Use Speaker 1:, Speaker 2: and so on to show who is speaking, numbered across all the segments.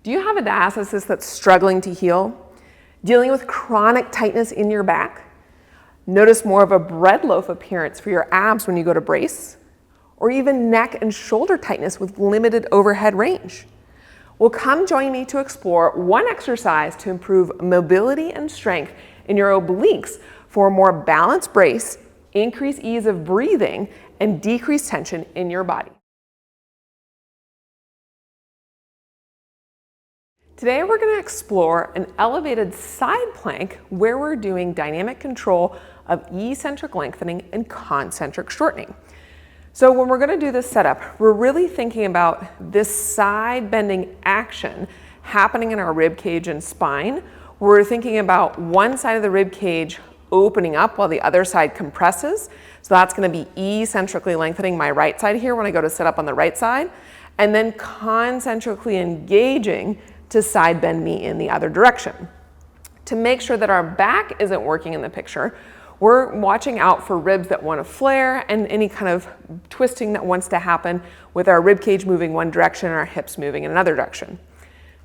Speaker 1: Do you have a diastasis that's struggling to heal? Dealing with chronic tightness in your back? Notice more of a bread loaf appearance for your abs when you go to brace? Or even neck and shoulder tightness with limited overhead range? Well, come join me to explore one exercise to improve mobility and strength in your obliques for a more balanced brace, increase ease of breathing, and decrease tension in your body. Today we're going to explore an elevated side plank where we're doing dynamic control of eccentric lengthening and concentric shortening. So when we're going to do this setup, we're really thinking about this side bending action happening in our rib cage and spine. We're thinking about one side of the rib cage opening up while the other side compresses. So that's going to be eccentrically lengthening my right side here when I go to sit up on the right side, and then concentrically engaging to side bend me in the other direction. To make sure that our back isn't working in the picture, we're watching out for ribs that want to flare and any kind of twisting that wants to happen with our rib cage moving one direction and our hips moving in another direction.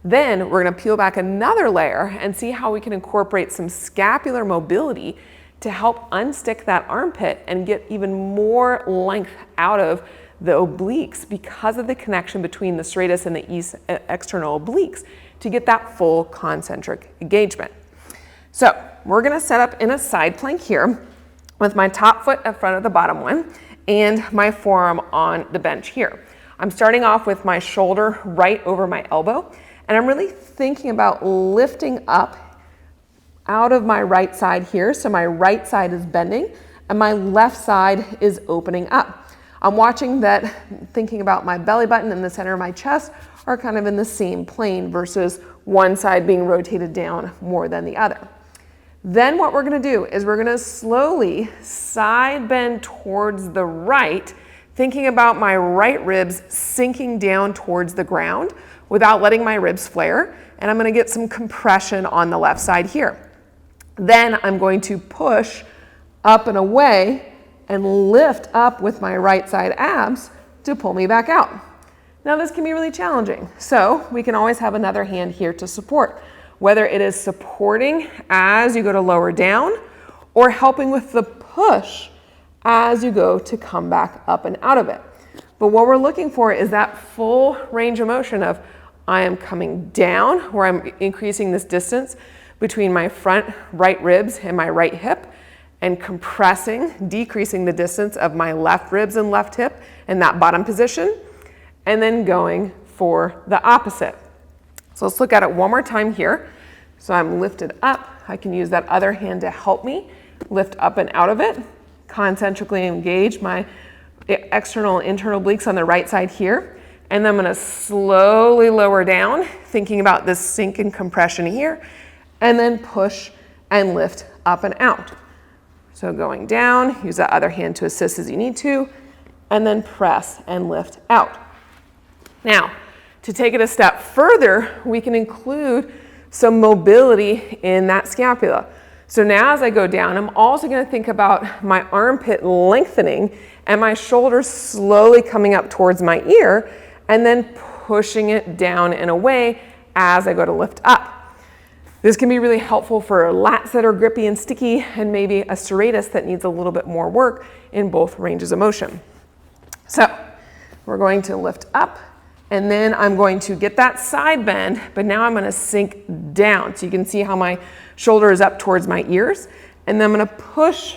Speaker 1: Then we're going to peel back another layer and see how we can incorporate some scapular mobility to help unstick that armpit and get even more length out of the obliques because of the connection between the serratus and the external obliques to get that full concentric engagement. So we're going to set up in a side plank here with my top foot in front of the bottom one and my forearm on the bench here. I'm starting off with my shoulder right over my elbow, and I'm really thinking about lifting up out of my right side here. So my right side is bending and my left side is opening up. I'm watching that, thinking about my belly button and the center of my chest are kind of in the same plane versus one side being rotated down more than the other. Then what we're going to do is we're going to slowly side bend towards the right, thinking about my right ribs sinking down towards the ground without letting my ribs flare, and I'm going to get some compression on the left side here. Then I'm going to push up and away and lift up with my right side abs to pull me back out. Now this can be really challenging, so we can always have another hand here to support, whether it is supporting as you go to lower down or helping with the push as you go to come back up and out of it. But what we're looking for is that full range of motion of I am coming down, where I'm increasing this distance between my front right ribs and my right hip, and compressing, decreasing the distance of my left ribs and left hip in that bottom position, and then going for the opposite. So let's look at it one more time here. So I'm lifted up. I can use that other hand to help me lift up and out of it, concentrically engage my external and internal obliques on the right side here, and then I'm going to slowly lower down, thinking about this sink and compression here, and then push and lift up and out. So going down, use that other hand to assist as you need to, and then press and lift out. Now, to take it a step further, we can include some mobility in that scapula. So now as I go down, I'm also going to think about my armpit lengthening and my shoulders slowly coming up towards my ear and then pushing it down and away as I go to lift up. This can be really helpful for lats that are grippy and sticky and maybe a serratus that needs a little bit more work in both ranges of motion. So we're going to lift up, and then I'm going to get that side bend, but now I'm going to sink down. So you can see how my shoulder is up towards my ears, and then I'm going to push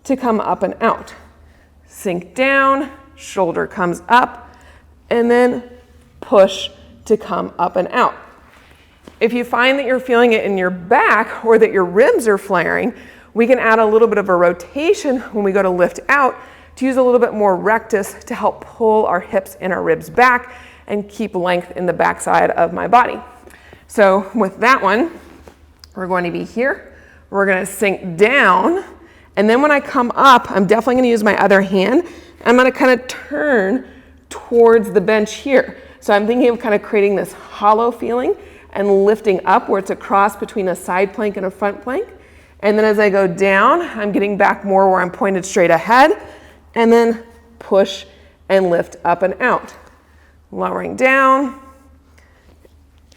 Speaker 1: to come up and out. Sink down, shoulder comes up, and then push to come up and out. If you find that you're feeling it in your back or that your ribs are flaring, we can add a little bit of a rotation when we go to lift out to use a little bit more rectus to help pull our hips and our ribs back and keep length in the backside of my body. So with that one, we're going to be here. We're going to sink down, and then when I come up, I'm definitely going to use my other hand. I'm going to kind of turn towards the bench here. So I'm thinking of kind of creating this hollow feeling and lifting up where it's a cross between a side plank and a front plank. And then as I go down, I'm getting back more where I'm pointed straight ahead, and then push and lift up and out. Lowering down,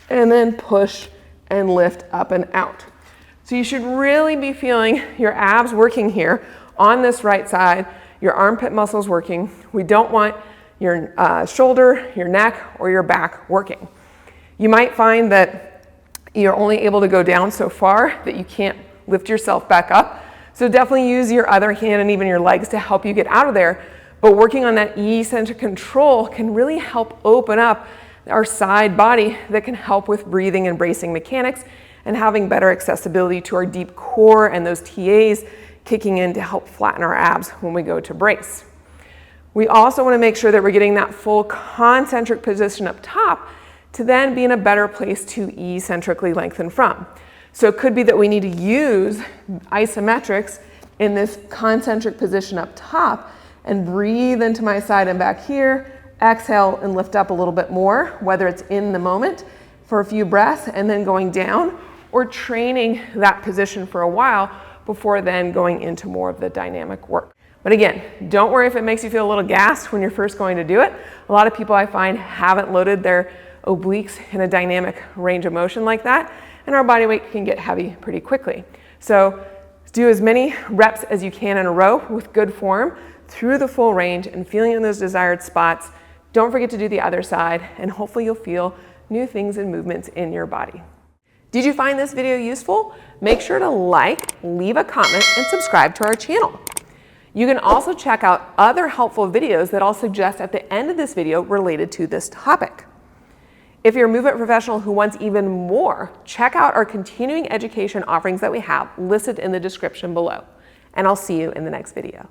Speaker 1: and then push and lift up and out. So you should really be feeling your abs working here on this right side, your armpit muscles working. We don't want your shoulder, your neck, or your back working. You might find that you're only able to go down so far that you can't lift yourself back up. So definitely use your other hand and even your legs to help you get out of there. But working on that eccentric control can really help open up our side body that can help with breathing and bracing mechanics and having better accessibility to our deep core and those TAs kicking in to help flatten our abs when we go to brace. We also want to make sure that we're getting that full concentric position up top to then be in a better place to eccentrically lengthen from. So it could be that we need to use isometrics in this concentric position up top and breathe into my side and back here, exhale and lift up a little bit more, whether it's in the moment for a few breaths and then going down, or training that position for a while before then going into more of the dynamic work. But again, don't worry if it makes you feel a little gassed when you're first going to do it. A lot of people I find haven't loaded their obliques in a dynamic range of motion like that, and our body weight can get heavy pretty quickly. So do as many reps as you can in a row with good form through the full range and feeling in those desired spots. Don't forget to do the other side, and hopefully you'll feel new things and movements in your body. Did you find this video useful? Make sure to like, leave a comment, and subscribe to our channel. You can also check out other helpful videos that I'll suggest at the end of this video related to this topic. If you're a movement professional who wants even more, check out our continuing education offerings that we have listed in the description below. And I'll see you in the next video.